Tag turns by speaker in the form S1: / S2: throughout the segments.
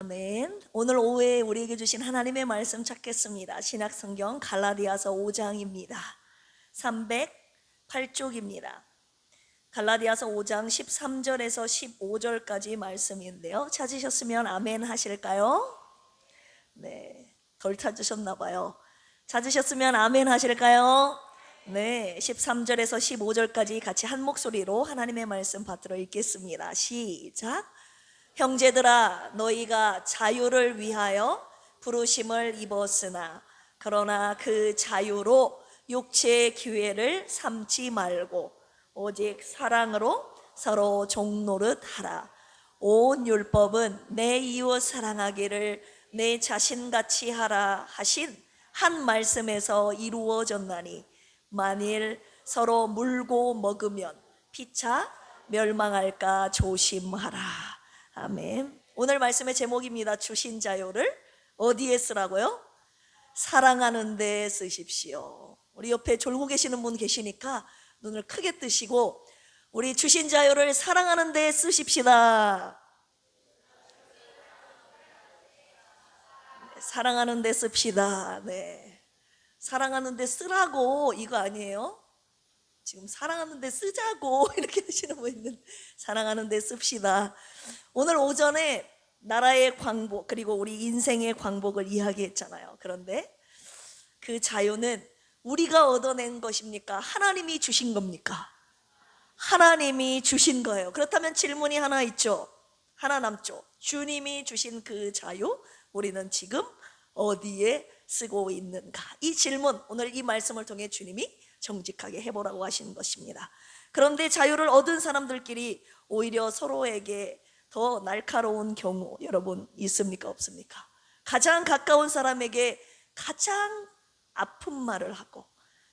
S1: 아멘. 오늘 오후에 우리에게 주신 하나님의 말씀 찾겠습니다. 신약성경 갈라디아서 5장입니다. 308쪽입니다. 갈라디아서 5장 13절에서 15절까지 말씀인데요. 찾으셨으면 아멘 하실까요? 네, 덜 찾으셨나 봐요. 찾으셨으면 아멘 하실까요? 네, 13절에서 15절까지 같이 한 목소리로 하나님의 말씀 받들어 읽겠습니다. 시작. 형제들아, 너희가 자유를 위하여 부르심을 입었으나 그러나 그 자유로 육체의 기회를 삼지 말고 오직 사랑으로 서로 종노릇 하라. 온 율법은 내 이웃 사랑하기를 내 자신같이 하라 하신 한 말씀에서 이루어졌나니 만일 서로 물고 먹으면 피차 멸망할까 조심하라. 아멘. 오늘 말씀의 제목입니다. 주신 자유를 어디에 쓰라고요? 사랑하는 데 쓰십시오. 우리 옆에 졸고 계시는 분 계시니까 눈을 크게 뜨시고 우리 주신 자유를 사랑하는 데 쓰십시다. 사랑하는 데 씁시다. 네. 사랑하는 데 쓰라고 이거 아니에요? 지금 사랑하는 데 쓰자고 이렇게 하시는 분 있는, 사랑하는 데 씁시다. 오늘 오전에 나라의 광복 그리고 우리 인생의 광복을 이야기했잖아요. 그런데 그 자유는 우리가 얻어낸 것입니까? 하나님이 주신 겁니까? 하나님이 주신 거예요. 그렇다면 질문이 하나 있죠. 하나 남죠. 주님이 주신 그 자유 우리는 지금 어디에 쓰고 있는가? 이 질문, 오늘 이 말씀을 통해 주님이 정직하게 해보라고 하시는 것입니다. 그런데 자유를 얻은 사람들끼리 오히려 서로에게 더 날카로운 경우 여러분 있습니까? 없습니까? 가장 가까운 사람에게 가장 아픈 말을 하고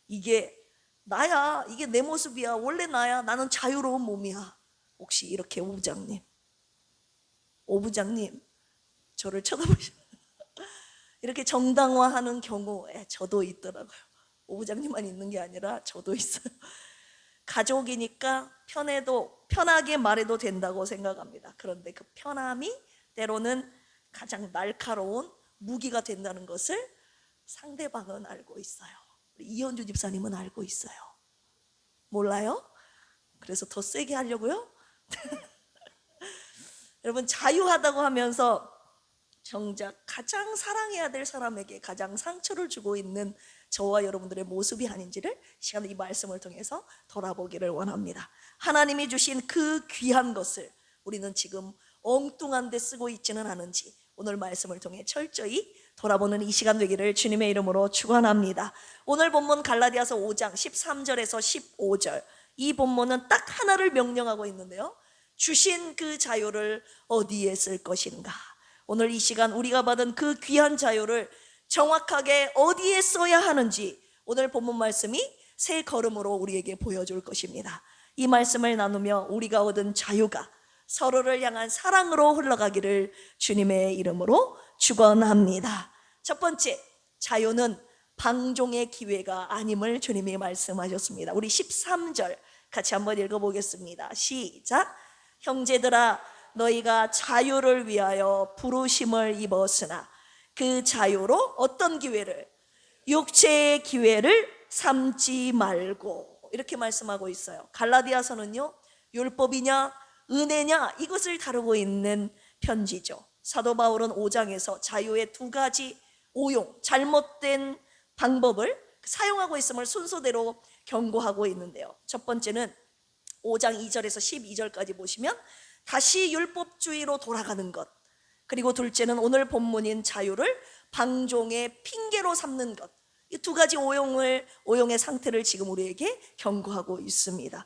S1: 이게 나야, 이게 내 모습이야, 원래 나야, 나는 자유로운 몸이야. 혹시 이렇게 오부장님 저를 쳐다보시면 이렇게 정당화하는 경우에 저도 있더라고요. 오부장님만 있는 게 아니라 저도 있어요. 가족이니까 편하게 말해도 된다고 생각합니다. 그런데 그 편함이 때로는 가장 날카로운 무기가 된다는 것을 상대방은 알고 있어요. 우리 이현주 집사님은 알고 있어요. 몰라요? 그래서 더 세게 하려고요? 여러분, 자유하다고 하면서 정작 가장 사랑해야 될 사람에게 가장 상처를 주고 있는 저와 여러분들의 모습이 아닌지를 시간 이 말씀을 통해서 돌아보기를 원합니다. 하나님이 주신 그 귀한 것을 우리는 지금 엉뚱한 데 쓰고 있지는 않은지 오늘 말씀을 통해 철저히 돌아보는 이 시간 되기를 주님의 이름으로 축원합니다. 오늘 본문 갈라디아서 5장 13절에서 15절, 이 본문은 딱 하나를 명령하고 있는데요. 주신 그 자유를 어디에 쓸 것인가? 오늘 이 시간 우리가 받은 그 귀한 자유를 정확하게 어디에 써야 하는지 오늘 본문 말씀이 세 걸음으로 우리에게 보여줄 것입니다. 이 말씀을 나누며 우리가 얻은 자유가 서로를 향한 사랑으로 흘러가기를 주님의 이름으로 축원합니다. 첫 번째, 자유는 방종의 기회가 아님을 주님이 말씀하셨습니다. 우리 13절 같이 한번 읽어보겠습니다. 시작. 형제들아, 너희가 자유를 위하여 부르심을 입었으나 그 자유로 어떤 기회를? 육체의 기회를 삼지 말고, 이렇게 말씀하고 있어요. 갈라디아서는요, 율법이냐 은혜냐 이것을 다루고 있는 편지죠. 사도 바울은 5장에서 자유의 두 가지 오용, 잘못된 방법을 사용하고 있음을 순서대로 경고하고 있는데요. 첫 번째는 5장 2절에서 12절까지 보시면 다시 율법주의로 돌아가는 것, 그리고 둘째는 오늘 본문인 자유를 방종의 핑계로 삼는 것, 이 두 가지 오용의 상태를 지금 우리에게 경고하고 있습니다.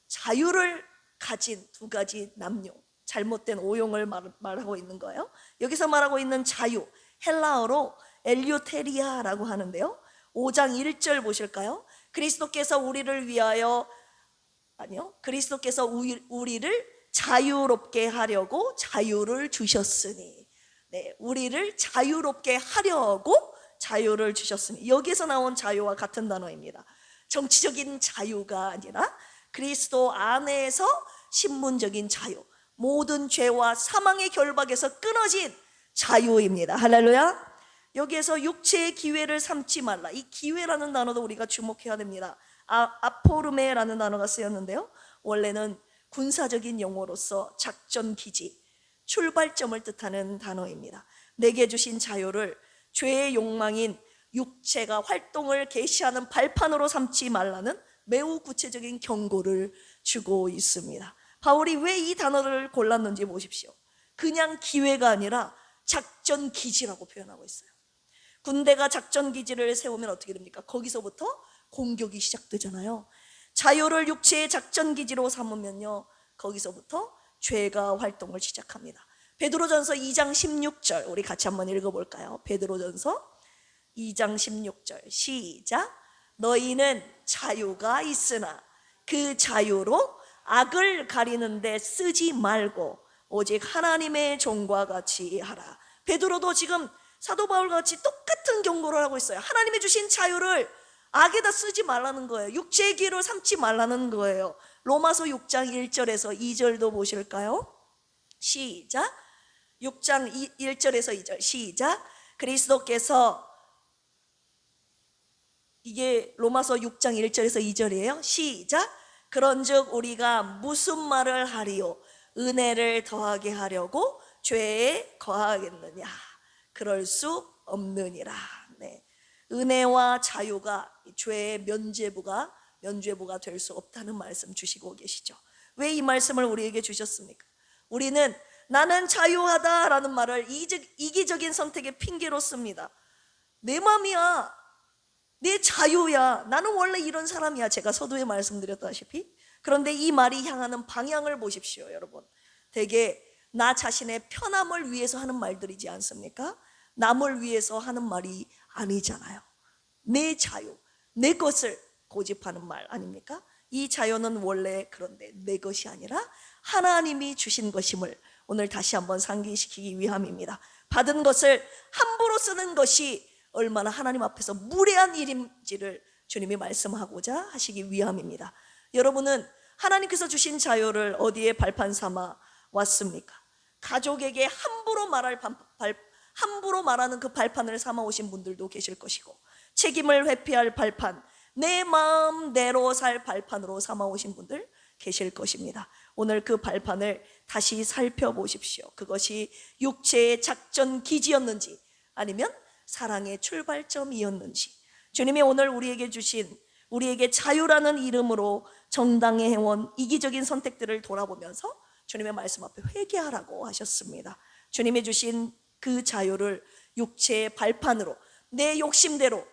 S1: 자유를 가진 두 가지 남용, 잘못된 오용을 말하고 있는 거예요. 여기서 말하고 있는 자유, 헬라어로 엘유테리아라고 하는데요. 5장 1절 보실까요? 그리스도께서 우리를 우리를 자유롭게 하려고 자유를 주셨으니, 네, 우리를 자유롭게 하려고 자유를 주셨으니, 여기서 나온 자유와 같은 단어입니다. 정치적인 자유가 아니라 그리스도 안에서 신분적인 자유, 모든 죄와 사망의 결박에서 끊어진 자유입니다. 할렐루야. 여기에서 육체의 기회를 삼지 말라. 이 기회라는 단어도 우리가 주목해야 됩니다. 아포르메라는 단어가 쓰였는데요, 원래는 군사적인 용어로서 작전 기지, 출발점을 뜻하는 단어입니다. 내게 주신 자유를 죄의 욕망인 육체가 활동을 개시하는 발판으로 삼지 말라는 매우 구체적인 경고를 주고 있습니다. 바울이 왜 이 단어를 골랐는지 보십시오. 그냥 기회가 아니라 작전 기지라고 표현하고 있어요. 군대가 작전 기지를 세우면 어떻게 됩니까? 거기서부터 공격이 시작되잖아요. 자유를 육체의 작전 기지로 삼으면요, 거기서부터 죄가 활동을 시작합니다. 베드로전서 2장 16절 우리 같이 한번 읽어볼까요? 베드로전서 2장 16절 시작. 너희는 자유가 있으나 그 자유로 악을 가리는 데 쓰지 말고 오직 하나님의 종과 같이 하라. 베드로도 지금 사도 바울과 같이 똑같은 경고를 하고 있어요. 하나님이 주신 자유를 악에다 쓰지 말라는 거예요. 육체의 기회로 삼지 말라는 거예요. 로마서 6장 1절에서 2절도 보실까요? 시작. 6장 1절에서 2절 시작. 그리스도께서, 이게 로마서 6장 1절에서 2절이에요. 시작. 그런즉 우리가 무슨 말을 하리요? 은혜를 더하게 하려고 죄에 거하겠느냐? 그럴 수 없느니라. 네. 은혜와 자유가 죄의 면죄부가 될 수 없다는 말씀 주시고 계시죠. 왜 이 말씀을 우리에게 주셨습니까? 우리는 나는 자유하다라는 말을 이기적인 선택의 핑계로 씁니다. 내 맘이야, 내 자유야, 나는 원래 이런 사람이야, 제가 서두에 말씀드렸다시피. 그런데 이 말이 향하는 방향을 보십시오. 여러분, 되게 나 자신의 편함을 위해서 하는 말들이지 않습니까? 남을 위해서 하는 말이 아니잖아요. 내 자유, 내 것을 고집하는 말 아닙니까? 이 자유는 원래 그런데 내 것이 아니라 하나님이 주신 것임을 오늘 다시 한번 상기시키기 위함입니다. 받은 것을 함부로 쓰는 것이 얼마나 하나님 앞에서 무례한 일인지를 주님이 말씀하고자 하시기 위함입니다. 여러분은 하나님께서 주신 자유를 어디에 발판 삼아 왔습니까? 가족에게 함부로 말하는 그 발판을 삼아 오신 분들도 계실 것이고, 책임을 회피할 발판, 내 마음대로 살 발판으로 삼아 오신 분들 계실 것입니다. 오늘 그 발판을 다시 살펴보십시오. 그것이 육체의 작전 기지였는지 아니면 사랑의 출발점이었는지. 주님이 오늘 우리에게 주신, 우리에게 자유라는 이름으로 정당히 해온 이기적인 선택들을 돌아보면서 주님의 말씀 앞에 회개하라고 하셨습니다. 주님이 주신 그 자유를 육체의 발판으로, 내 욕심대로,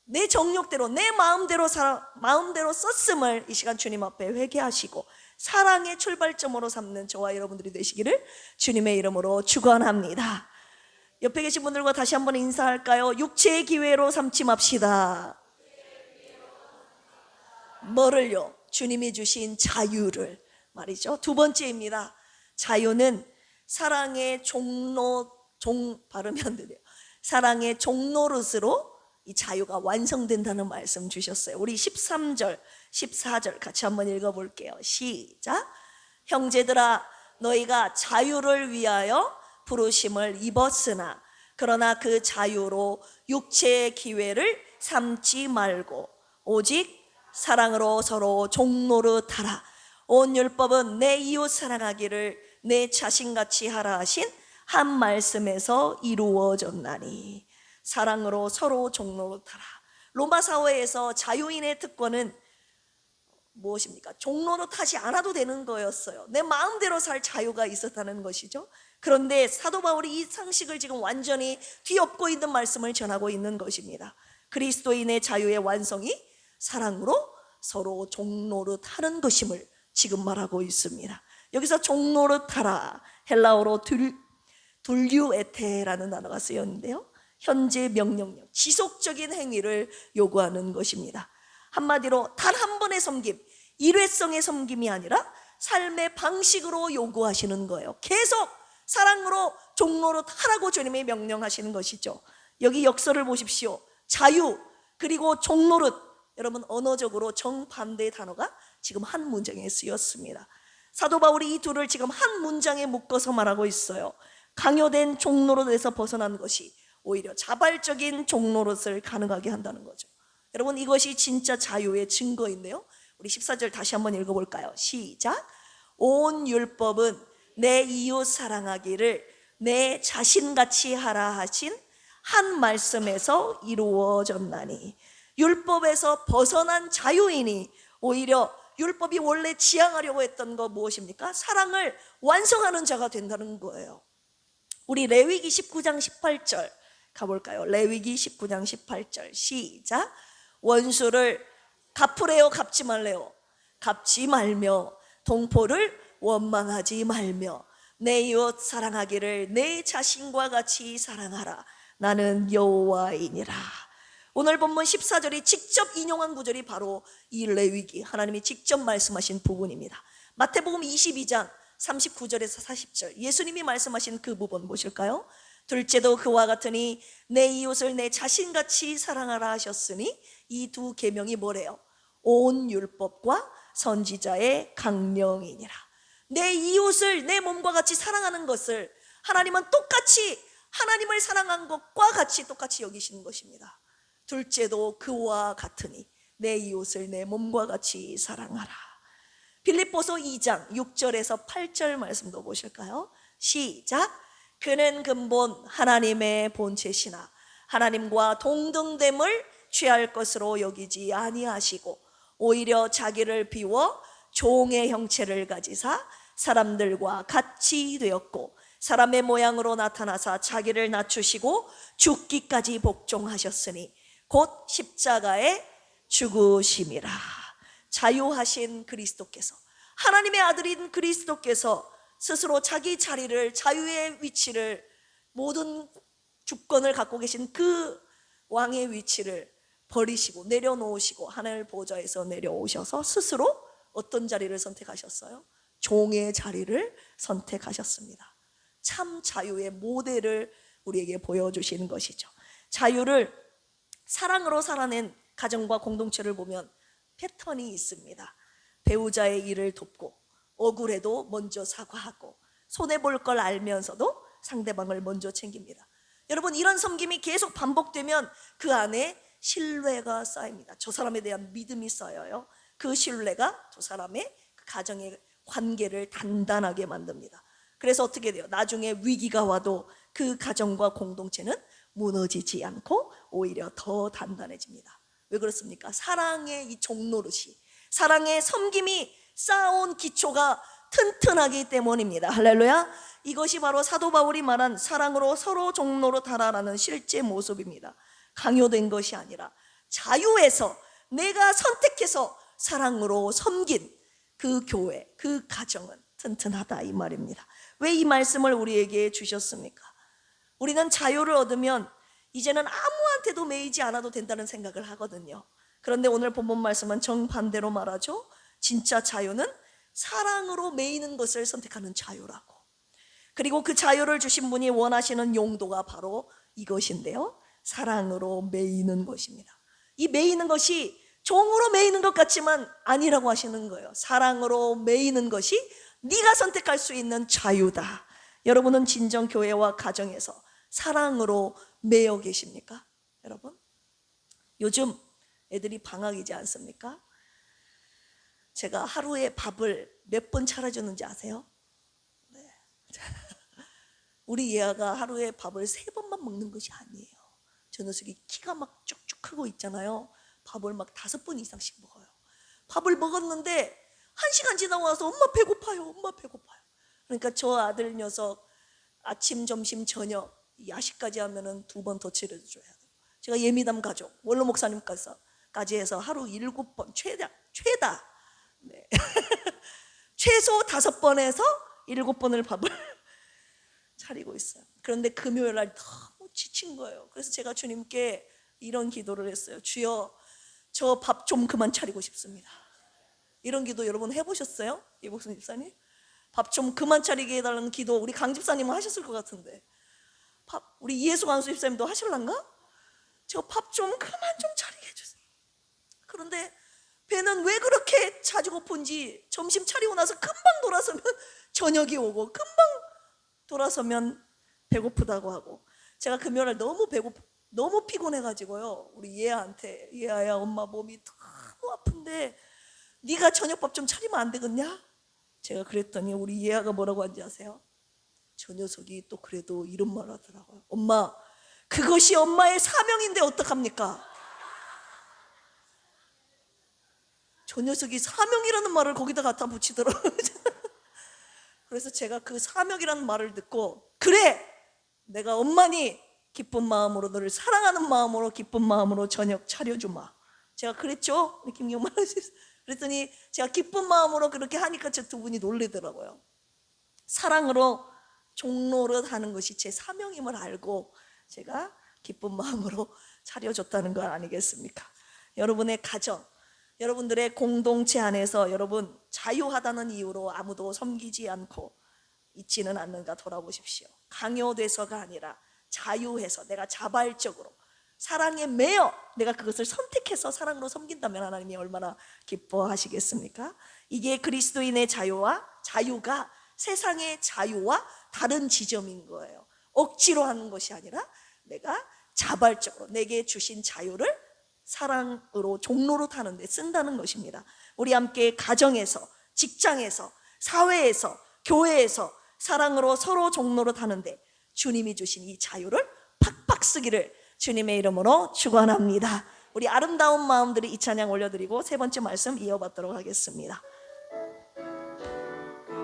S1: 내 정욕대로, 내 마음대로 썼음을 이 시간 주님 앞에 회개하시고 사랑의 출발점으로 삼는 저와 여러분들이 되시기를 주님의 이름으로 축원합니다. 옆에 계신 분들과 다시 한번 인사할까요? 육체의 기회로 삼지 맙시다. 뭐를요? 주님이 주신 자유를 말이죠. 두 번째입니다. 자유는 사랑의 발음이 안 되네요. 사랑의 종노릇으로 이 자유가 완성된다는 말씀 주셨어요. 우리 13절, 14절 같이 한번 읽어볼게요. 시작. 형제들아, 너희가 자유를 위하여 부르심을 입었으나 그러나 그 자유로 육체의 기회를 삼지 말고 오직 사랑으로 서로 종노릇하라. 온 율법은 내 이웃 사랑하기를 내 자신같이 하라 하신 한 말씀에서 이루어졌나니. 사랑으로 서로 종노릇하라. 로마 사회에서 자유인의 특권은 무엇입니까? 종노릇하지 않아도 되는 거였어요. 내 마음대로 살 자유가 있었다는 것이죠. 그런데 사도 바울이 이 상식을 지금 완전히 뒤엎고 있는 말씀을 전하고 있는 것입니다. 그리스도인의 자유의 완성이 사랑으로 서로 종노릇하는 것임을 지금 말하고 있습니다. 여기서 종노릇하라, 헬라어로 둘류에테라는 단어가 쓰였는데요, 현재 명령력, 지속적인 행위를 요구하는 것입니다. 한마디로 단 한 번의 섬김, 일회성의 섬김이 아니라 삶의 방식으로 요구하시는 거예요. 계속 사랑으로 종노릇하라고 주님이 명령하시는 것이죠. 여기 역설을 보십시오. 자유 그리고 종노릇, 여러분 언어적으로 정반대의 단어가 지금 한 문장에 쓰였습니다. 사도 바울이 이 둘을 지금 한 문장에 묶어서 말하고 있어요. 강요된 종노릇에서 벗어난 것이 오히려 자발적인 종노릇을 가능하게 한다는 거죠. 여러분, 이것이 진짜 자유의 증거인데요. 우리 14절 다시 한번 읽어볼까요? 시작. 온 율법은 내 이웃 사랑하기를 내 자신같이 하라 하신 한 말씀에서 이루어졌나니. 율법에서 벗어난 자유인이 오히려 율법이 원래 지향하려고 했던 거 무엇입니까? 사랑을 완성하는 자가 된다는 거예요. 우리 레위기 19장 18절 가볼까요? 레위기 19장 18절 시작. 원수를 갚으래요, 갚지 말래요? 갚지 말며 동포를 원망하지 말며 내 이웃 사랑하기를 내 자신과 같이 사랑하라. 나는 여호와이니라. 오늘 본문 14절이 직접 인용한 구절이 바로 이 레위기, 하나님이 직접 말씀하신 부분입니다. 마태복음 22장 39절에서 40절 예수님이 말씀하신 그 부분 보실까요? 둘째도 그와 같으니 내 이웃을 내 자신같이 사랑하라 하셨으니 이 두 계명이 뭐래요? 온 율법과 선지자의 강령이니라. 내 이웃을 내 몸과 같이 사랑하는 것을 하나님은 똑같이 하나님을 사랑한 것과 같이 똑같이 여기시는 것입니다. 둘째도 그와 같으니 내 이웃을 내 몸과 같이 사랑하라. 빌립보서 2장 6절에서 8절 말씀도 보실까요? 시작. 그는 근본 하나님의 본체시나 하나님과 동등됨을 취할 것으로 여기지 아니하시고 오히려 자기를 비워 종의 형체를 가지사 사람들과 같이 되었고 사람의 모양으로 나타나사 자기를 낮추시고 죽기까지 복종하셨으니 곧 십자가에 죽으심이라. 자유하신 그리스도께서, 하나님의 아들인 그리스도께서 스스로 자기 자리를, 자유의 위치를, 모든 주권을 갖고 계신 그 왕의 위치를 버리시고 내려놓으시고 하늘 보좌에서 내려오셔서 스스로 어떤 자리를 선택하셨어요? 종의 자리를 선택하셨습니다. 참 자유의 모델을 우리에게 보여주시는 것이죠. 자유를 사랑으로 살아낸 가정과 공동체를 보면 패턴이 있습니다. 배우자의 일을 돕고 억울해도 먼저 사과하고 손해볼 걸 알면서도 상대방을 먼저 챙깁니다. 여러분, 이런 섬김이 계속 반복되면 그 안에 신뢰가 쌓입니다. 저 사람에 대한 믿음이 쌓여요. 그 신뢰가 두 사람의 그 가정의 관계를 단단하게 만듭니다. 그래서 어떻게 돼요? 나중에 위기가 와도 그 가정과 공동체는 무너지지 않고 오히려 더 단단해집니다. 왜 그렇습니까? 사랑의 이 종노릇이, 사랑의 섬김이 쌓아온 기초가 튼튼하기 때문입니다. 할렐루야. 이것이 바로 사도 바울이 말한 사랑으로 서로 종노릇하라라는 실제 모습입니다. 강요된 것이 아니라 자유에서 내가 선택해서 사랑으로 섬긴 그 교회, 그 가정은 튼튼하다 이 말입니다. 왜 이 말씀을 우리에게 주셨습니까? 우리는 자유를 얻으면 이제는 아무한테도 매이지 않아도 된다는 생각을 하거든요. 그런데 오늘 본문 말씀은 정반대로 말하죠. 진짜 자유는 사랑으로 매이는 것을 선택하는 자유라고. 그리고 그 자유를 주신 분이 원하시는 용도가 바로 이것인데요, 사랑으로 매이는 것입니다. 이 매이는 것이 종으로 매이는 것 같지만 아니라고 하시는 거예요. 사랑으로 매이는 것이 네가 선택할 수 있는 자유다. 여러분은 진정 교회와 가정에서 사랑으로 매여 계십니까? 여러분, 요즘 애들이 방학이지 않습니까? 제가 하루에 밥을 몇 번 차려주는지 아세요? 네. 우리 예아가 하루에 밥을 3번만 먹는 것이 아니에요. 저 녀석이 키가 막 쭉쭉 크고 있잖아요. 밥을 막 5번 이상씩 먹어요. 밥을 먹었는데 1시간 지나고 와서 엄마 배고파요, 엄마 배고파요. 그러니까 저 아들 녀석 아침, 점심, 저녁 야식까지 하면은 2번 더 차려줘야 돼요. 제가 예미담 가족 원로 목사님까지 해서 하루 7번 최다 네. 최소 5번에서 7번을 밥을 차리고 있어요. 그런데 금요일 날 너무 지친 거예요. 그래서 제가 주님께 이런 기도를 했어요. 주여, 저 밥 좀 그만 차리고 싶습니다. 이런 기도 여러분 해보셨어요? 이복순 집사님? 밥 좀 그만 차리게 해달라는 기도 우리 강 집사님은 하셨을 것 같은데, 우리 이예수 강수 집사님도 하실란가? 저 밥 좀 그만 좀 차리게 해주세요. 그런데 배는 왜 그렇게 자주 고픈지 점심 차리고 나서 금방 돌아서면 저녁이 오고 금방 돌아서면 배고프다고 하고, 제가 금요일날 너무 피곤해가지고요, 우리 예아한테, 예아야 엄마 몸이 너무 아픈데 네가 저녁밥 좀 차리면 안 되겠냐? 제가 그랬더니 우리 예아가 뭐라고 하는지 아세요? 저 녀석이 또 그래도 이런 말 하더라고요. 엄마, 그것이 엄마의 사명인데 어떡합니까? 저 녀석이 사명이라는 말을 거기다 갖다 붙이더라고요. 그래서 제가 그 사명이라는 말을 듣고, 그래, 내가 엄마니 기쁜 마음으로, 너를 사랑하는 마음으로 기쁜 마음으로 저녁 차려주마. 제가 그랬죠? 김경만 아저씨. 그랬더니 제가 기쁜 마음으로 그렇게 하니까 저 두 분이 놀래더라고요. 사랑으로 종노릇 하는 것이 제 사명임을 알고 제가 기쁜 마음으로 차려줬다는 거 아니겠습니까? 여러분의 가정, 여러분들의 공동체 안에서 여러분 자유하다는 이유로 아무도 섬기지 않고 있지는 않는가 돌아보십시오. 강요돼서가 아니라 자유해서, 내가 자발적으로 사랑에 매여 내가 그것을 선택해서 사랑으로 섬긴다면 하나님이 얼마나 기뻐하시겠습니까? 이게 그리스도인의 자유가 세상의 자유와 다른 지점인 거예요. 억지로 하는 것이 아니라 내가 자발적으로 내게 주신 자유를 사랑으로 종로로 타는 데 쓴다는 것입니다. 우리 함께 가정에서, 직장에서, 사회에서, 교회에서 사랑으로 서로 종로로 타는데 주님이 주신 이 자유를 팍팍 쓰기를 주님의 이름으로 축원합니다. 우리 아름다운 마음들이 이 찬양 올려드리고 세 번째 말씀 이어받도록 하겠습니다.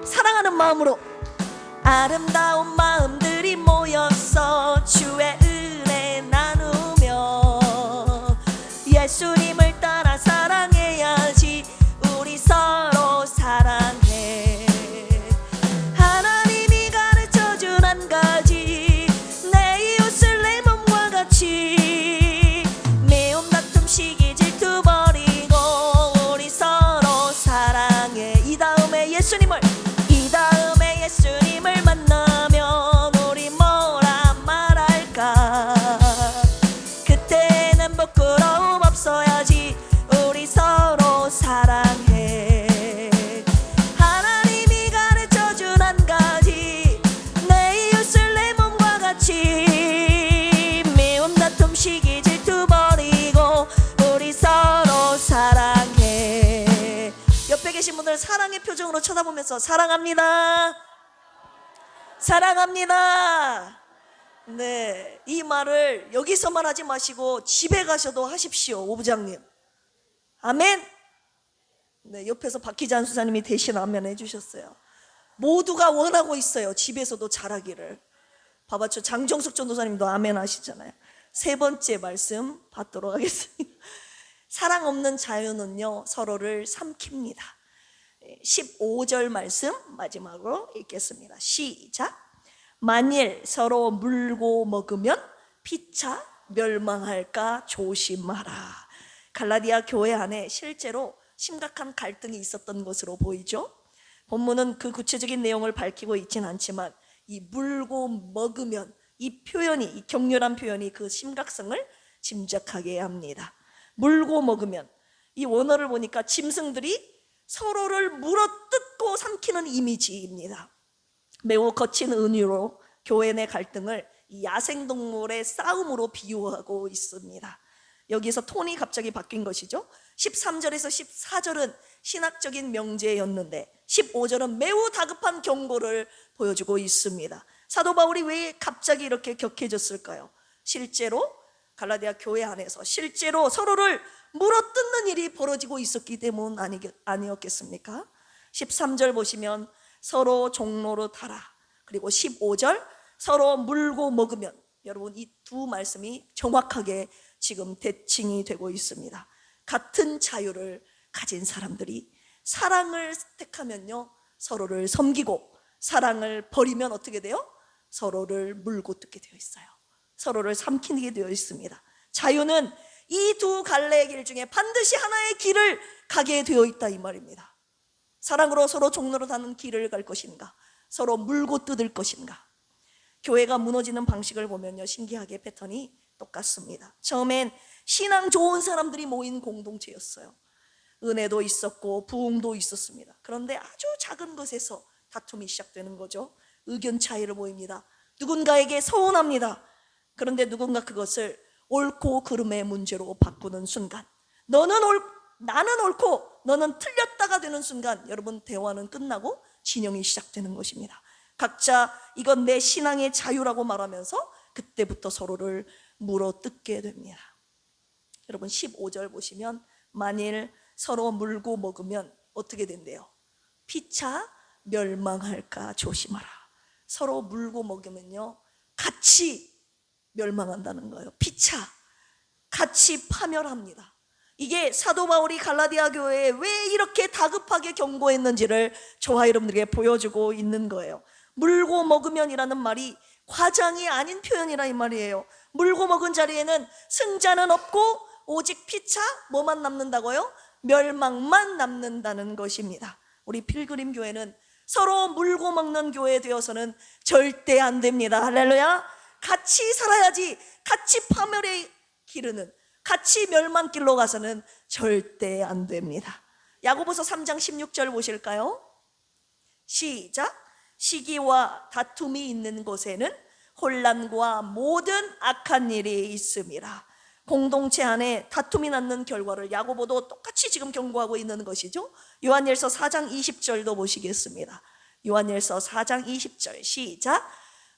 S1: 사랑하는 마음으로, 아름다운 마음들이 모여서 주의 은혜 나누며 예수님을 따라 사랑해야지. 우리 서로 사랑해. 하나님이 가르쳐준 한 가지, 내 이웃을 내 몸과 같이. 매운 다툼 시기 질투 버리고 우리 서로 사랑해. 이 다음에 예수님을 만나면 우리 뭐라 말할까? 그때는 부끄러움 없어야지. 우리 서로 사랑해. 하나님이 가르쳐준 한 가지, 내 이웃을 내 몸과 같이. 미움 다툼 시기 질투 버리고 우리 서로 사랑해. 옆에 계신 분들 사랑의 표정으로 쳐다보면서 사랑합니다, 사랑합니다. 네, 이 말을 여기서만 하지 마시고 집에 가셔도 하십시오, 오부장님. 아멘. 네, 옆에서 박희잔 수사님이 대신 아멘 해주셨어요. 모두가 원하고 있어요, 집에서도 잘하기를. 봐봤죠? 장정숙 전도사님도 아멘 하시잖아요. 세 번째 말씀 받도록 하겠습니다. 사랑 없는 자유는요, 서로를 삼킵니다. 15절 말씀 마지막으로 읽겠습니다. 시작. 만일 서로 물고 먹으면 피차 멸망할까 조심하라. 갈라디아 교회 안에 실제로 심각한 갈등이 있었던 것으로 보이죠. 본문은 그 구체적인 내용을 밝히고 있지는 않지만 이 물고 먹으면 이 표현이, 이 격렬한 표현이 그 심각성을 짐작하게 합니다. 물고 먹으면, 이 원어를 보니까 짐승들이 서로를 물어뜯고 삼키는 이미지입니다. 매우 거친 은유로 교회 내 갈등을 이 야생동물의 싸움으로 비유하고 있습니다. 여기서 톤이 갑자기 바뀐 것이죠. 13절에서 14절은 신학적인 명제였는데 15절은 매우 다급한 경고를 보여주고 있습니다. 사도 바울이 왜 갑자기 이렇게 격해졌을까요? 실제로 갈라디아 교회 안에서 실제로 서로를 물어뜯는 일이 벌어지고 있었기 때문 아니었겠습니까? 13절 보시면 서로 종로로 타라, 그리고 15절 서로 물고 먹으면, 여러분 이 두 말씀이 정확하게 지금 대칭이 되고 있습니다. 같은 자유를 가진 사람들이 사랑을 택하면요, 서로를 섬기고, 사랑을 버리면 어떻게 돼요? 서로를 물고 뜯게 되어 있어요. 서로를 삼키게 되어 있습니다. 자유는 이 두 갈래의 길 중에 반드시 하나의 길을 가게 되어 있다, 이 말입니다. 사랑으로 서로 종로로 가는 길을 갈 것인가, 서로 물고 뜯을 것인가. 교회가 무너지는 방식을 보면요, 신기하게 패턴이 똑같습니다. 처음엔 신앙 좋은 사람들이 모인 공동체였어요. 은혜도 있었고 부흥도 있었습니다. 그런데 아주 작은 것에서 다툼이 시작되는 거죠. 의견 차이를 보입니다. 누군가에게 서운합니다. 그런데 누군가 그것을 옳고 그름의 문제로 바꾸는 순간, 나는 옳고 너는 틀렸다가 되는 순간, 여러분, 대화는 끝나고 진영이 시작되는 것입니다. 각자 이건 내 신앙의 자유라고 말하면서 그때부터 서로를 물어뜯게 됩니다. 여러분, 15절 보시면 만일 서로 물고 먹으면 어떻게 된대요? 피차 멸망할까 조심하라. 서로 물고 먹으면요, 같이 멸망한다는 거예요. 피차, 같이 파멸합니다. 이게 사도 바울이 갈라디아 교회에 왜 이렇게 다급하게 경고했는지를 저와 여러분들에게 보여주고 있는 거예요. 물고 먹으면이라는 말이 과장이 아닌 표현이라 이 말이에요. 물고 먹은 자리에는 승자는 없고 오직 피차 뭐만 남는다고요? 멸망만 남는다는 것입니다. 우리 필그림 교회는 서로 물고 먹는 교회 되어서는 절대 안 됩니다. 할렐루야. 같이 살아야지. 같이 파멸에 기르는, 같이 멸망길로 가서는 절대 안 됩니다. 야고보서 3장 16절 보실까요? 시작. 시기와 다툼이 있는 곳에는 혼란과 모든 악한 일이 있음이라. 공동체 안에 다툼이 낳는 결과를 야고보도 똑같이 지금 경고하고 있는 것이죠. 요한일서 4장 20절도 보시겠습니다. 요한일서 4장 20절 시작.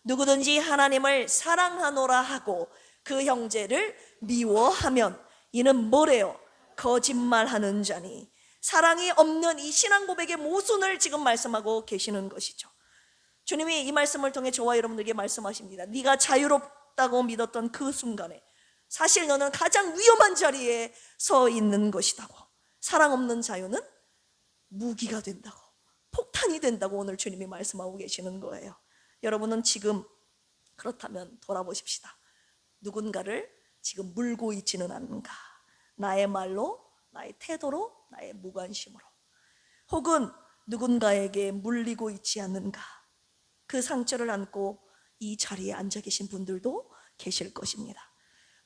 S1: 누구든지 하나님을 사랑하노라 하고 그 형제를 미워하면 이는 뭐래요? 거짓말하는 자니. 사랑이 없는 이 신앙 고백의 모순을 지금 말씀하고 계시는 것이죠. 주님이 이 말씀을 통해 저와 여러분들에게 말씀하십니다. 네가 자유롭다고 믿었던 그 순간에 사실 너는 가장 위험한 자리에 서 있는 것이다고. 사랑 없는 자유는 무기가 된다고, 폭탄이 된다고 오늘 주님이 말씀하고 계시는 거예요. 여러분은 지금 그렇다면 돌아보십시다. 누군가를 지금 물고 있지는 않는가? 나의 말로, 나의 태도로, 나의 무관심으로, 혹은 누군가에게 물리고 있지 않는가? 그 상처를 안고 이 자리에 앉아 계신 분들도 계실 것입니다.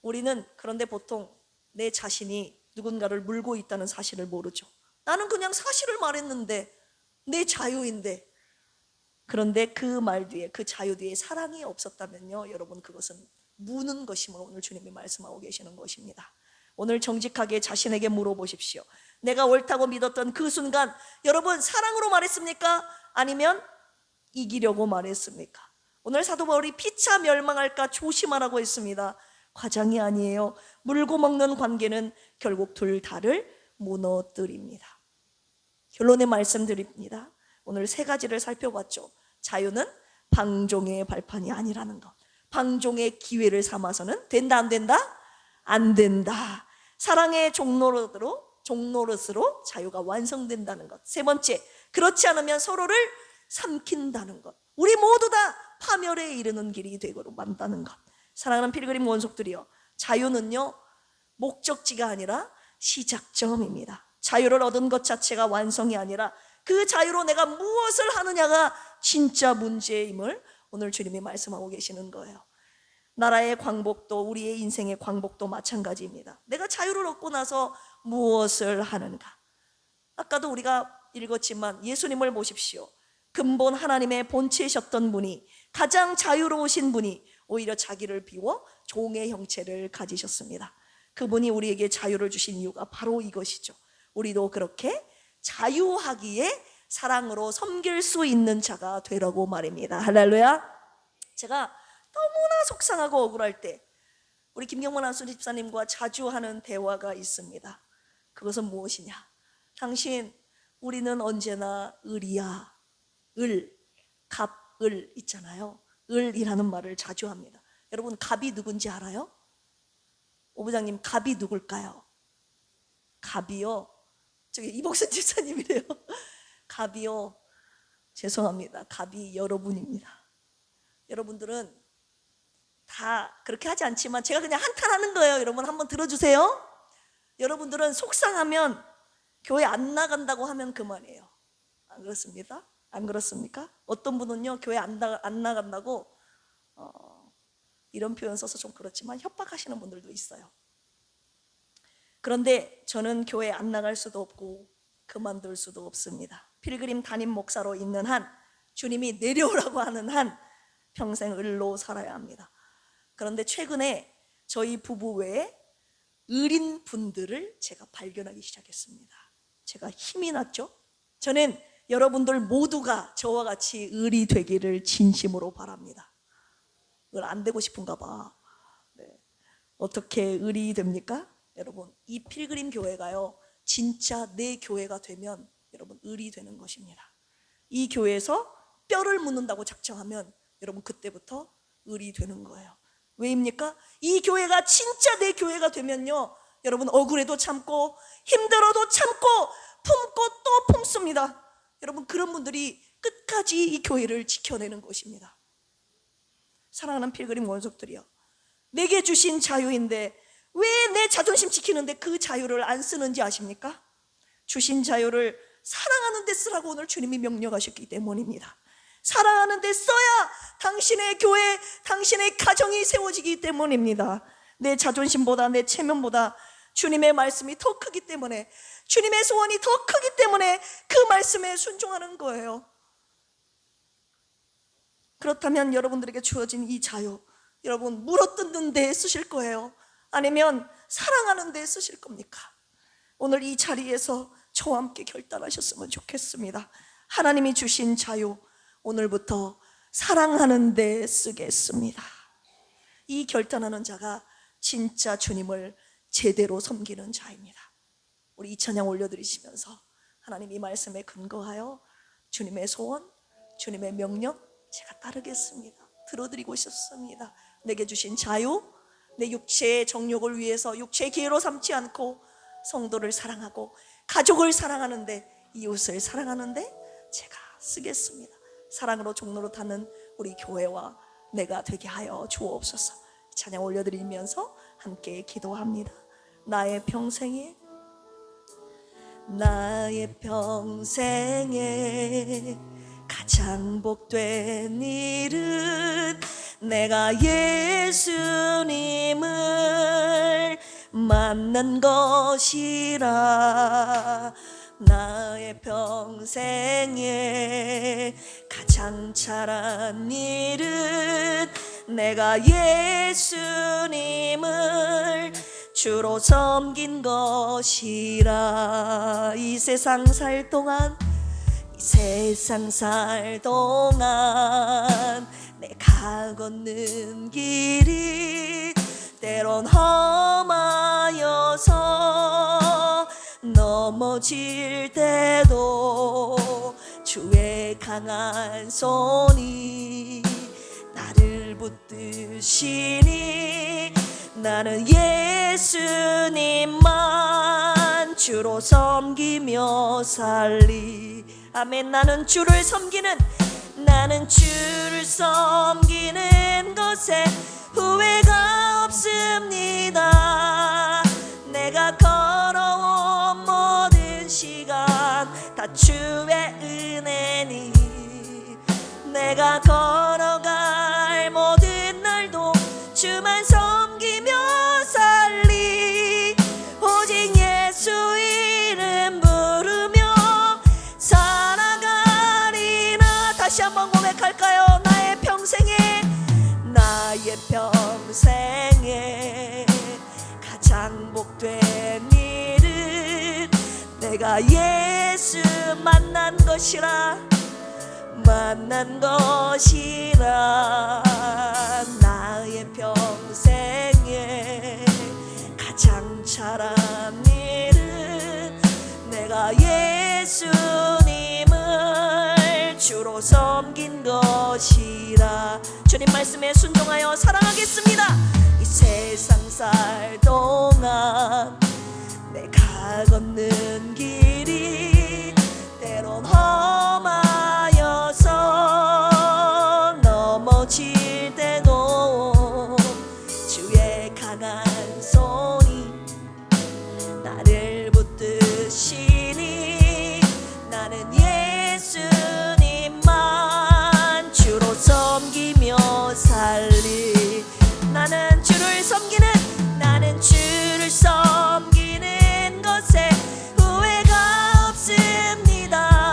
S1: 우리는 그런데 보통 내 자신이 누군가를 물고 있다는 사실을 모르죠. 나는 그냥 사실을 말했는데, 내 자유인데. 그런데 그 말 뒤에, 그 자유 뒤에 사랑이 없었다면요, 여러분, 그것은 무는 것임을 오늘 주님이 말씀하고 계시는 것입니다. 오늘 정직하게 자신에게 물어보십시오. 내가 옳다고 믿었던 그 순간, 여러분, 사랑으로 말했습니까? 아니면 이기려고 말했습니까? 오늘 사도 바울이 피차 멸망할까 조심하라고 했습니다. 과장이 아니에요. 물고 먹는 관계는 결국 둘 다를 무너뜨립니다. 결론의 말씀드립니다. 오늘 세 가지를 살펴봤죠. 자유는 방종의 발판이 아니라는 것. 방종의 기회를 삼아서는 된다 안 된다? 안 된다. 사랑의 종노릇으로 자유가 완성된다는 것. 세 번째, 그렇지 않으면 서로를 삼킨다는 것. 우리 모두 다 파멸에 이르는 길이 되고로 만다는 것. 사랑하는 필그림 원속들이요, 자유는요 목적지가 아니라 시작점입니다. 자유를 얻은 것 자체가 완성이 아니라 그 자유로 내가 무엇을 하느냐가 진짜 문제임을 오늘 주님이 말씀하고 계시는 거예요. 나라의 광복도, 우리의 인생의 광복도 마찬가지입니다. 내가 자유를 얻고 나서 무엇을 하는가? 아까도 우리가 읽었지만 예수님을 보십시오. 근본 하나님의 본체이셨던 분이, 가장 자유로우신 분이 오히려 자기를 비워 종의 형체를 가지셨습니다. 그분이 우리에게 자유를 주신 이유가 바로 이것이죠. 우리도 그렇게 자유하기에 사랑으로 섬길 수 있는 자가 되라고 말입니다. 할렐루야. 제가 너무나 속상하고 억울할 때 우리 김경만 안수 집사님과 자주 하는 대화가 있습니다. 그것은 무엇이냐? 당신, 우리는 언제나 을이야. 을, 갑, 을 있잖아요. 을이라는 말을 자주 합니다. 여러분, 갑이 누군지 알아요? 오부장님, 갑이 누굴까요? 갑이요, 저기 이복순 집사님이래요. 갑이요, 죄송합니다, 갑이 여러분입니다. 여러분들은 다 그렇게 하지 않지만 제가 그냥 한탄하는 거예요. 여러분 한번 들어주세요. 여러분들은 속상하면 교회 안 나간다고 하면 그만이에요. 안 그렇습니까? 안 그렇습니까? 어떤 분은요, 교회 안 나간다고 이런 표현 써서 좀 그렇지만 협박하시는 분들도 있어요. 그런데 저는 교회 안 나갈 수도 없고 그만둘 수도 없습니다. 필그림 담임 목사로 있는 한, 주님이 내려오라고 하는 한 평생 을로 살아야 합니다. 그런데 최근에 저희 부부 외에 을인 분들을 제가 발견하기 시작했습니다. 제가 힘이 났죠. 저는 여러분들 모두가 저와 같이 을이 되기를 진심으로 바랍니다. 을 안 되고 싶은가 봐. 네. 어떻게 을이 됩니까? 여러분, 이 필그림 교회가요, 진짜 내 교회가 되면 여러분 을이 되는 것입니다. 이 교회에서 뼈를 묻는다고 작정하면 여러분 그때부터 을이 되는 거예요. 왜입니까? 이 교회가 진짜 내 교회가 되면요, 여러분 억울해도 참고 힘들어도 참고 품고 또 품습니다. 여러분, 그런 분들이 끝까지 이 교회를 지켜내는 것입니다. 사랑하는 필그림 원속들이요, 내게 주신 자유인데 왜 내 자존심 지키는데 그 자유를 안 쓰는지 아십니까? 주신 자유를 사랑하는 데 쓰라고 오늘 주님이 명령하셨기 때문입니다. 사랑하는 데 써야 당신의 교회, 당신의 가정이 세워지기 때문입니다. 내 자존심보다 내 체면보다 주님의 말씀이 더 크기 때문에, 주님의 소원이 더 크기 때문에 그 말씀에 순종하는 거예요. 그렇다면 여러분들에게 주어진 이 자유, 여러분 물어뜯는 데 쓰실 거예요? 아니면 사랑하는 데 쓰실 겁니까? 오늘 이 자리에서 저와 함께 결단하셨으면 좋겠습니다. 하나님이 주신 자유, 오늘부터 사랑하는 데 쓰겠습니다. 이 결단하는 자가 진짜 주님을 제대로 섬기는 자입니다. 우리 이 찬양 올려드리시면서 하나님 이 말씀에 근거하여 주님의 소원, 주님의 명령 제가 따르겠습니다. 들어드리고 싶습니다. 내게 주신 자유, 내 육체의 정욕을 위해서 육체의 기회로 삼지 않고 성도를 사랑하고 가족을 사랑하는데, 이웃을 사랑하는데 제가 쓰겠습니다. 사랑으로 종로로 타는 우리 교회와 내가 되게 하여 주옵소서. 찬양 올려드리면서 함께 기도합니다. 나의 평생에 가장 복된 일은 내가 예수님을 만난 것이라. 나의 평생에 가장 잘한 일은 내가 예수님을 주로 섬긴 것이라. 이 세상 살 동안 내가 걷는 길이 때론 험하여서 넘어질 때도 주의 강한 손이 나를 붙드시니 나는 예수님만 주로 섬기며 살리. 아멘. 나는 주를 섬기는 것에 후회가 없습니다. 내가 걸어온 모든 시간 다 주의 은혜니, 내가 걸어갈 모든 날도 주만 섬기며 살리. 오직 예수 이름 부르며 살아가리라. 다시 한번 고백할까요? 나의 평생에 가장 복된 일은 내가 예수 만난 것이라. 나의 평생에 가장 잘한 일은 내가 예수님을 주로 섬긴 것이라. 주님 말씀에 순종하여 사랑하겠습니다. 이 세상 살 동안 내가 걷는 길이 때론 험하여서 넘어질 때도 주의 강한 손이 나를 붙드시니 나는 예수님만 주로 섬기며 살리. 나는 주를 섬기는 것에 후회가 없습니다.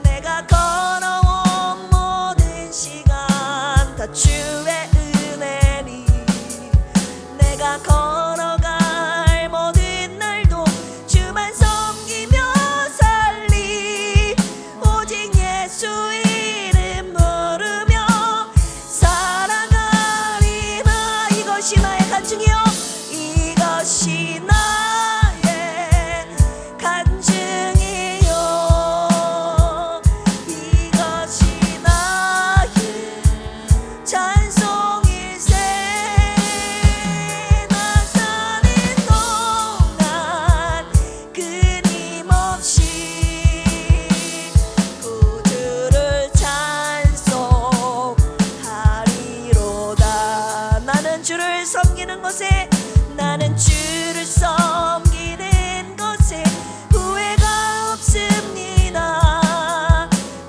S1: 내가 걸어온 모든 시간 섬기는 것에 나는 주를 섬기는 것에 후회가 없습니다.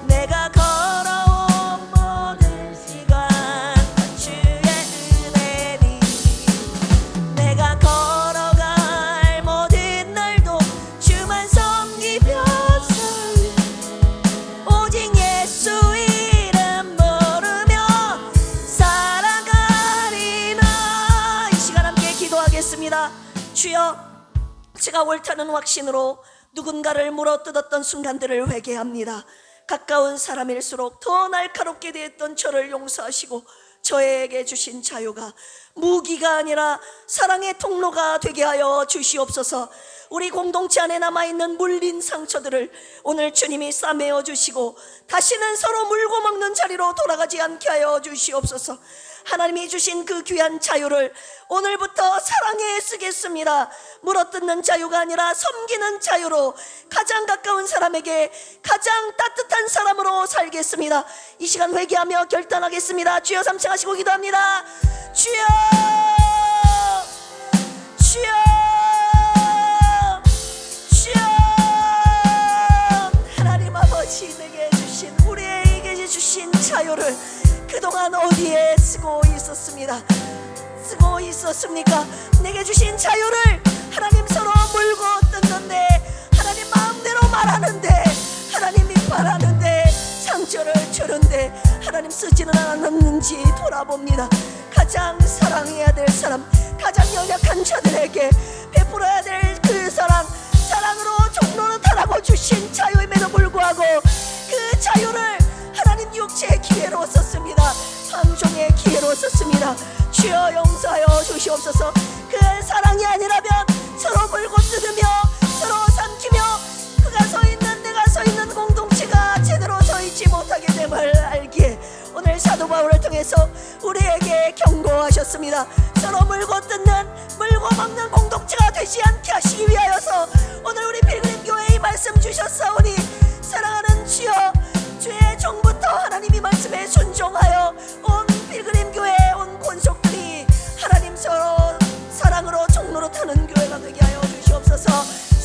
S1: 내가 걸어온 모든 시간 주의 은혜니 내가 걸어갈 모든 날도 주만 섬기며 살리 오직 예수 이름 부르며 살아가리라. 이 시간 함께 기도하겠습니다. 주여, 제가 옳다는 확신으로 누군가를 물어뜯었던 순간들을 회개합니다. 가까운 사람일수록 더 날카롭게 대했던 저를 용서하시고 저에게 주신 자유가 무기가 아니라 사랑의 통로가 되게 하여 주시옵소서. 우리 공동체 안에 남아있는 물린 상처들을 오늘 주님이 싸매어 주시고 다시는 서로 물고 먹는 자리로 돌아가지 않게 하여 주시옵소서. 하나님이 주신 그 귀한 자유를 오늘부터 사랑에 쓰겠습니다. 물어뜯는 자유가 아니라 섬기는 자유로 가장 가까운 사람에게 가장 따뜻한 사람으로 살겠습니다. 이 시간 회개하며 결단하겠습니다. 주여 삼창하시고 기도합니다. 주여, 주여, 주여. 하나님 아버지, 내게 주신 우리에게 주신 자유를 그동안 어디에 쓰고 있었습니까? 내게 주신 자유를 하나님 서로 물고 뜯는데, 하나님 마음대로 말하는데, 하나님이 바라는데, 상처를 주는데 하나님 쓰지는 않았는지 돌아봅니다. 가장 사랑해야 될 사람, 가장 연약한 자들에게 베풀어야 될 그 사랑으로 종로로 타라고 주신 자유임에도 불구하고 그 자유를 하나님 육체의 기회로 썼습니다. 방종의 기회로 썼습니다. 주여 용서하여 주시옵소서. 그 사랑이 아니라면 서로 물고 뜯으며 서로 삼키며 그가 서 있는 내가 서 있는 공동체가 제대로 서 있지 못하게 됨을 알기에 오늘 사도 바울을 통해서 우리에게 경고하셨습니다. 서로 물고 뜯는 물고 먹는 공동체가 되지 않게 하시기 위하여서 오늘 우리 필그림 교회에 이 말씀 주셨사오니 사랑하는 주여, 주의 종부터 하나님이 말씀에 순종하여 온 필그림 교회 온 권속들이 하나님 서로 사랑으로 종로로 타는 교회가 되게 하여 주시옵소서.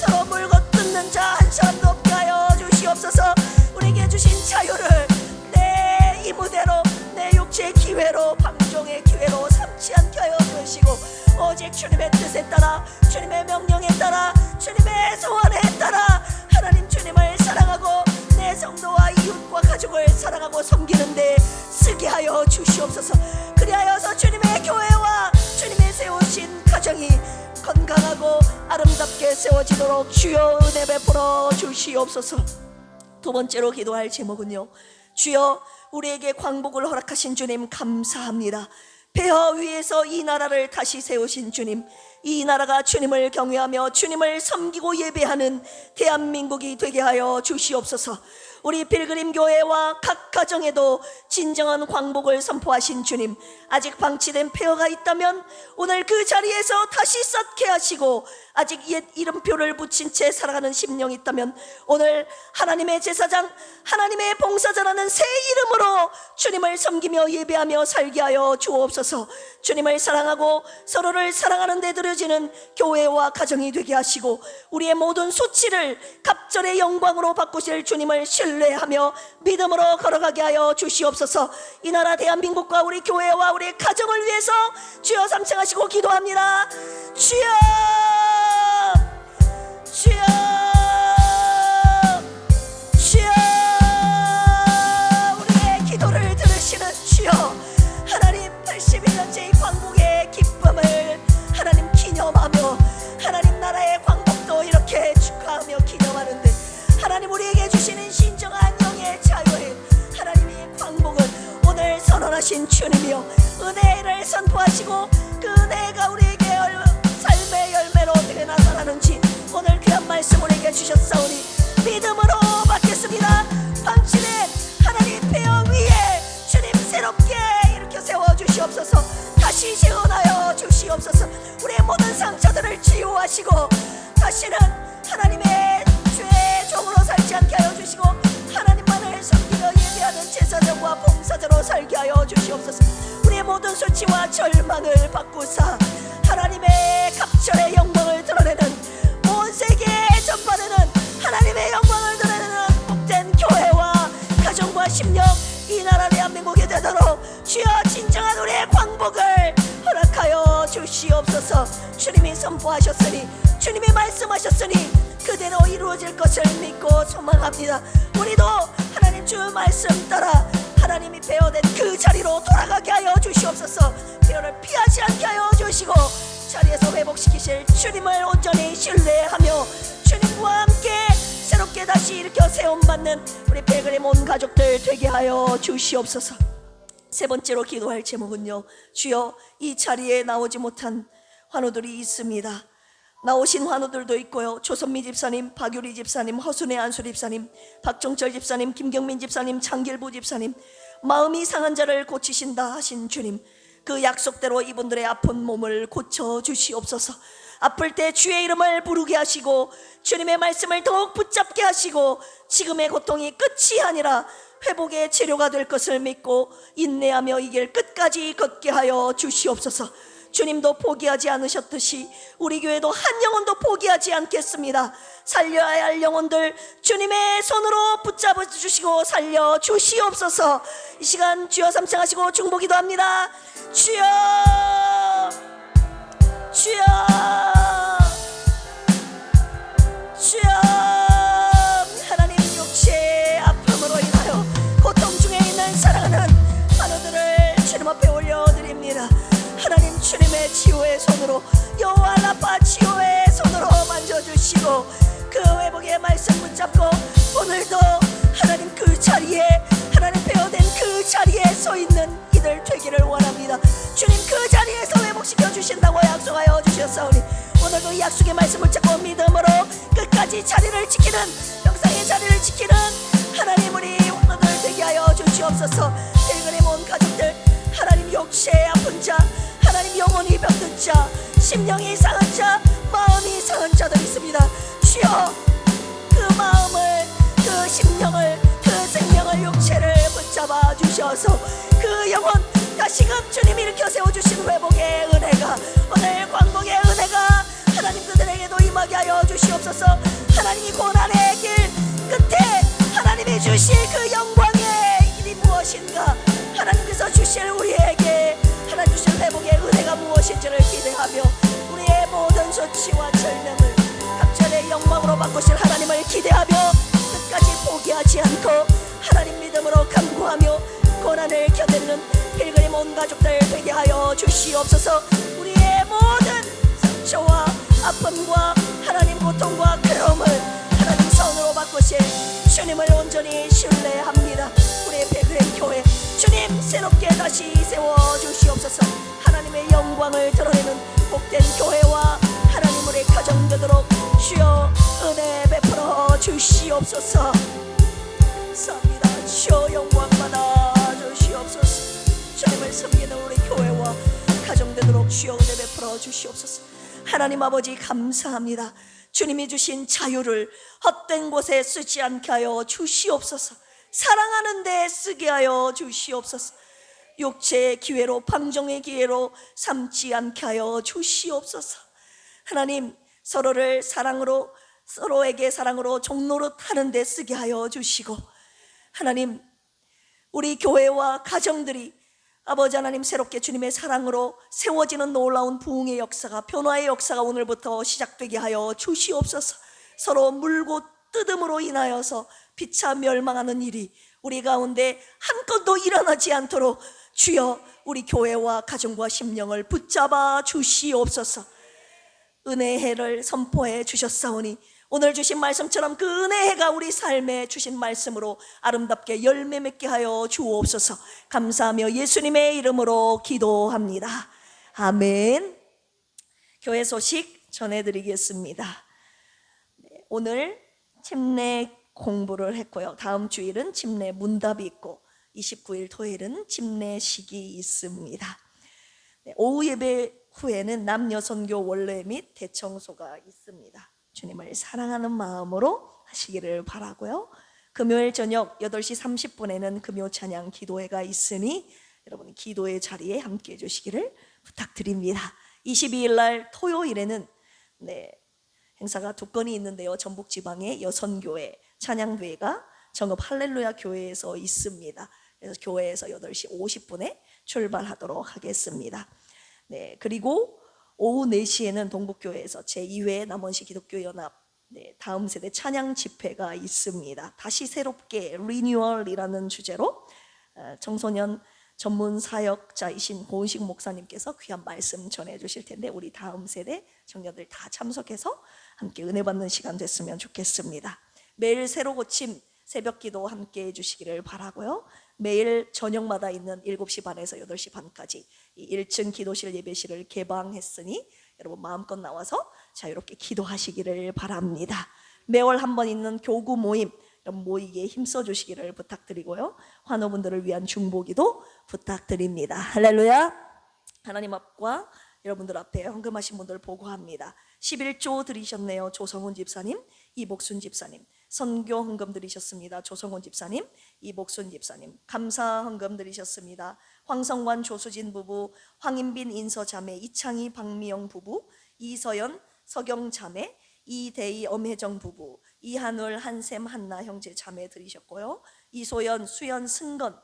S1: 서로 물고 뜯는 자 한 사람도 없게 하여 주시옵소서. 우리에게 주신 자유를 내 이 무대로 내 육체의 기회로 방종의 기회로 삼지 않게 하여 주시고 오직 주님의 뜻에 따라 주님의 명령에 따라 주님의 소원에 따라 하나님 주님을 사랑하고 내 성도와 이웃과 가족을 사랑하고 섬기는데 쓰게 하여 주시옵소서. 그리하여서 주님의 교회와 주님이 세우신 가정이 건강하고 아름답게 세워지도록 주여 은혜 베풀어 주시옵소서. 두 번째로 기도할 제목은요, 주여 우리에게 광복을 허락하신 주님 감사합니다. 폐허 위에서 이 나라를 다시 세우신 주님, 이 나라가 주님을 경외하며 주님을 섬기고 예배하는 대한민국이 되게 하여 주시옵소서. 우리 필그림 교회와 각 가정에도 진정한 광복을 선포하신 주님, 아직 방치된 폐허가 있다면 오늘 그 자리에서 다시 쌓게 하시고 아직 옛 이름표를 붙인 채 살아가는 심령이 있다면 오늘 하나님의 제사장, 하나님의 봉사자라는 새 이름으로 주님을 섬기며 예배하며 살게 하여 주옵소서. 주님을 사랑하고 서로를 사랑하는 데 들여지는 교회와 가정이 되게 하시고 우리의 모든 수치를 갑절의 영광으로 바꾸실 주님을 신뢰하며 믿음으로 걸어가게 하여 주시옵소서. 이 나라 대한민국과 우리 교회와 우리 가정을 위해서 주여 삼창하시고 기도합니다. 주여, 주여, 주여. 우리의 기도를 들으시는 주여, 하나님 81년째 이 광복의 기쁨을 하나님 기념하며 하나님 나라의 광복도 이렇게 축하하며 기념하는데 하나님 우리에게 주시는 신정한 영의 자유에 하나님의 광복은 오늘 선언하신 주님이여 은혜를 선포하시고 그 은혜가 우리에게 삶의 열매로 어떻게 나타나는지 오늘 귀한 말씀 우리에게 주셨사오니 믿음으로 받겠습니다. 방치된 하나님 폐허 위에 주님 새롭게 일으켜 세워주시옵소서. 다시 재현하여 주시옵소서. 우리의 모든 상처들을 치유하시고 다시는 하나님의 주의 종으로 살지 않게 하여 주시고 하나님만을 섬기며 예배하는 제사장과 봉사자로 살게 하여 주시옵소서. 우리의 우리의 모든 수치와 절망을 바꾸사 하나님의 갑절의 영광을 드러내는, 온 세계에 전파되는 하나님의 영광을 드러내는 복된 교회와 가정과 심령, 이 나라 대한민국이 되도록 주여 진정한 우리의 광복을 허락하여 주시옵소서. 주님이 선포하셨으니, 주님이 말씀하셨으니 그대로 이루어질 것을 믿고 소망합니다. 우리도 하나님 주 말씀 따라 하나님이 베어낸 그 자리로 돌아가게 하여 주시옵소서. 베어를 피하지 않게 하여 주시고 자리에서 회복시키실 주님을 온전히 신뢰하며 주님과 함께 새롭게 다시 일으켜 세움받는 우리 베그림 온 가족들 되게 하여 주시옵소서. 세 번째로 기도할 제목은요, 주여 이 자리에 나오지 못한 환우들이 있습니다. 나오신 환우들도 있고요, 조선미 집사님, 박유리 집사님, 허순애 안수 집사님, 박종철 집사님, 김경민 집사님, 장길부 집사님, 마음이 상한 자를 고치신다 하신 주님, 그 약속대로 이분들의 아픈 몸을 고쳐주시옵소서. 아플 때 주의 이름을 부르게 하시고 주님의 말씀을 더욱 붙잡게 하시고 지금의 고통이 끝이 아니라 회복의 치료가 될 것을 믿고 인내하며 이 길 끝까지 걷게 하여 주시옵소서. 주님도 포기하지 않으셨듯이 우리 교회도 한 영혼도 포기하지 않겠습니다. 살려야 할 영혼들 주님의 손으로 붙잡아 주시고 살려 주시옵소서. 이 시간 주여 삼창하시고 중보기도 합니다. 주여, 주여, 주여. 하나님, 육체의 아픔으로 인하여 고통 중에 있는 사랑하는 환우들을 주님 앞에 올려드립니다. 하나님, 주님의 치유의 손으로, 여호와 라파 치유의 손으로 만져주시고 그 회복의 말씀 붙잡고 오늘도 하나님 그 자리에, 하나님 베어낸 그 자리에 서 있는 이들 되기를 원합니다. 주님 그 자리에서 회복시켜 주신다고 약속하여 주셨사오니 오늘도 약속의 말씀을 잡고 믿음으로 끝까지 자리를 지키는, 영상의 자리를 지키는 하나님 우리 오늘 되게 하여 주시옵소서. 베그림 온 가족들, 하나님 육체의 아픈 자, 하나님 영혼이 병든 자, 심령이 상한 자, 마음이 상한 자들 있습니다. 주여 그 마음을, 그 심령을, 그 생명을, 육체를 붙잡아 주셔서 그 영혼 다시금 주님 일으켜 세워주신 회복의 은혜가, 오늘 광복의 은혜가 하나님 그들에게도 임하게 하여 주시옵소서. 하나님이 고난의 길 끝에 하나님이 주실 그 영광의 일이 무엇인가, 하나님께서 주실 우리에게 하나님 주실 회복의 은혜가 무엇인지를 기대하며 우리의 모든 수치와 절명을 각절의 영광으로 바꾸실 하나님을 기대하며 끝까지 포기하지 않고 하나님 믿음으로 간구하며 고난을 견디는 필그림 온 가족들 되게 하여 주시옵소서. 우리의 모든 상처와 아픔과 하나님 고통과 괴로움을 하나님 선으로 바꾸실 주님을 온전히 신뢰합니다. 우리의 필그림 교회 주님 새롭게 다시 세워주시옵소서. 하나님의 영광을 드러내는 복된 교회와 하나님 우리 가정 되도록 주여 은혜 베풀어 주시옵소서. 감사합니다. 주여 영광 받아 주시옵소서. 주님을 섬기는 우리 교회와 가정 되도록 주여 은혜 베풀어 주시옵소서. 하나님 아버지 감사합니다. 주님이 주신 자유를 헛된 곳에 쓰지 않게 하여 주시옵소서. 사랑하는 데 쓰게 하여 주시옵소서. 육체의 기회로, 방종의 기회로 삼지 않게 하여 주시옵소서. 하나님 서로를 사랑으로, 서로에게 사랑으로 종로로 타는 데 쓰게 하여 주시고 하나님 우리 교회와 가정들이 아버지 하나님 새롭게 주님의 사랑으로 세워지는 놀라운 부흥의 역사가, 변화의 역사가 오늘부터 시작되게 하여 주시옵소서. 서로 물고 뜯음으로 인하여서 피차 멸망하는 일이 우리 가운데 한 건도 일어나지 않도록 주여 우리 교회와 가정과 심령을 붙잡아 주시옵소서. 은혜의 해를 선포해 주셨사오니 오늘 주신 말씀처럼 그 은혜의 해가 우리 삶에 주신 말씀으로 아름답게 열매 맺게 하여 주옵소서. 감사하며 예수님의 이름으로 기도합니다. 아멘. 교회 소식 전해드리겠습니다. 오늘 침례 공부를 했고요. 다음 주일은 침례 문답이 있고 29일 토요일은 침례식이 있습니다. 오후 예배 후에는 남녀선교 원래 및 대청소가 있습니다. 주님을 사랑하는 마음으로 하시기를 바라고요. 금요일 저녁 8시 30분에는 금요 찬양 기도회가 있으니 여러분 기도의 자리에 함께 해주시기를 부탁드립니다. 22일 날 토요일에는 행사가 두 건이 있는데요. 전북 지방의 여선교회 찬양대회가 정읍 할렐루야 교회에서 있습니다. 그래서 교회에서 8시 50분에 출발하도록 하겠습니다. 그리고 오후 4시에는 동북교회에서 제2회 남원시 기독교연합 다음 세대 찬양 집회가 있습니다. 다시 새롭게 리뉴얼이라는 주제로 청소년 전문 사역자이신 고은식 목사님께서 귀한 말씀 전해 주실 텐데 우리 다음 세대 청년들 다 참석해서 함께 은혜 받는 시간 됐으면 좋겠습니다. 매일 새로 고침 새벽 기도 함께 해주시기를 바라고요. 매일 저녁마다 있는 7시 반에서 8시 반까지 1층 기도실 예배실을 개방했으니 여러분 마음껏 나와서 자유롭게 기도하시기를 바랍니다. 매월 한 번 있는 교구 모임 모이기에 힘써 주시기를 부탁드리고요. 환우분들을 위한 중보기도 부탁드립니다. 할렐루야. 하나님 앞과 여러분들 앞에 헌금하신 분들 보고합니다. 11조 드리셨네요. 조성훈 집사님, 이복순 집사님. 선교 헌금 드리셨습니다. 조성훈 집사님, 이복순 집사님. 감사 헌금 드리셨습니다. 황성관 조수진 부부, 황인빈 인서자매, 이창희 박미영 부부, 이서연 서경자매, 이대희 엄혜정 부부, 이한울 한샘 한나 형제 자매 드리셨고요. 이소연 수연 승건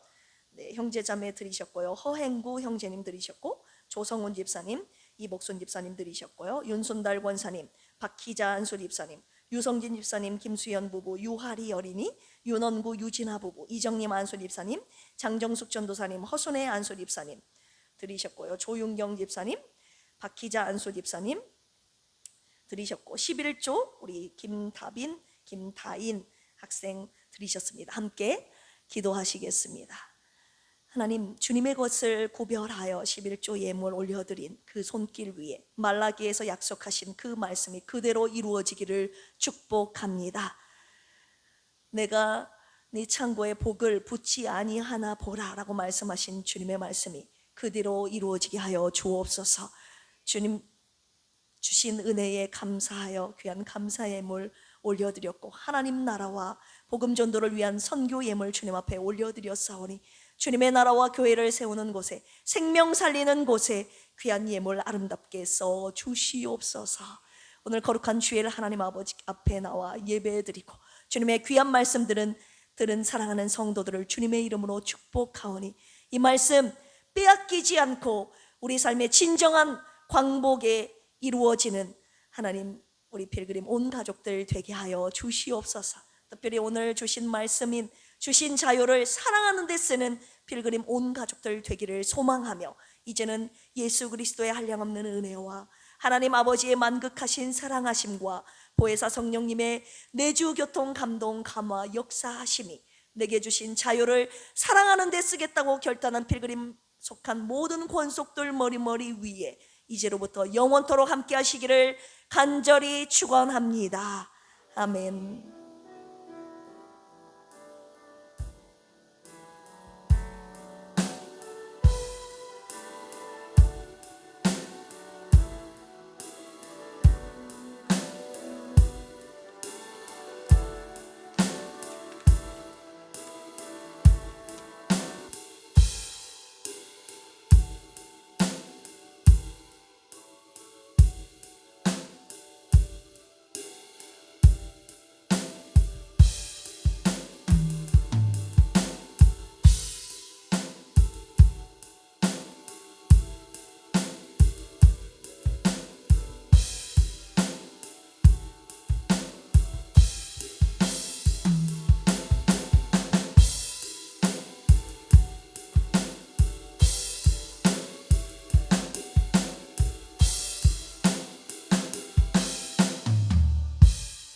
S1: 형제 자매 드리셨고요. 허행구 형제님 드리셨고, 조성훈 집사님, 이복순 집사님 드리셨고요. 윤순달 권사님, 박희자 안수 집사님, 유성진 집사님, 김수연 부부, 유하리 어린이, 윤원구 유진아 부부, 이정님 안수 집사님, 장정숙 전도사님, 허순애 안수 집사님 드리셨고요. 조윤경 집사님, 박희자 안수 집사님 드리셨고, 11조 우리 김다빈, 김다인 학생 드리셨습니다. 함께 기도하시겠습니다. 하나님, 주님의 것을 구별하여 11조 예물 올려드린 그 손길 위에 말라기에서 약속하신 그 말씀이 그대로 이루어지기를 축복합니다. 내가 네 창고에 복을 붙지 아니하나 보라 라고 말씀하신 주님의 말씀이 그대로 이루어지게 하여 주옵소서. 주님 주신 은혜에 감사하여 귀한 감사 예물 올려드렸고, 하나님 나라와 복음 전도를 위한 선교 예물 주님 앞에 올려드렸사오니 주님의 나라와 교회를 세우는 곳에, 생명 살리는 곳에 귀한 예물 아름답게 써 주시옵소서. 오늘 거룩한 주일 하나님 아버지 앞에 나와 예배드리고 주님의 귀한 말씀들은 들은 사랑하는 성도들을 주님의 이름으로 축복하오니 이 말씀 빼앗기지 않고 우리 삶의 진정한 광복에 이루어지는 하나님 우리 필그림 온 가족들 되게 하여 주시옵소서. 특별히 오늘 주신 말씀인 주신 자유를 사랑하는 데 쓰는 필그림 온 가족들 되기를 소망하며, 이제는 예수 그리스도의 한량없는 은혜와 하나님 아버지의 만극하신 사랑하심과 보혜사 성령님의 내주 교통 감동 감화 역사하심이 내게 주신 자유를 사랑하는 데 쓰겠다고 결단한 필그림 속한 모든 권속들 머리머리 위에 이제로부터 영원토록 함께 하시기를 간절히 축원합니다. 아멘.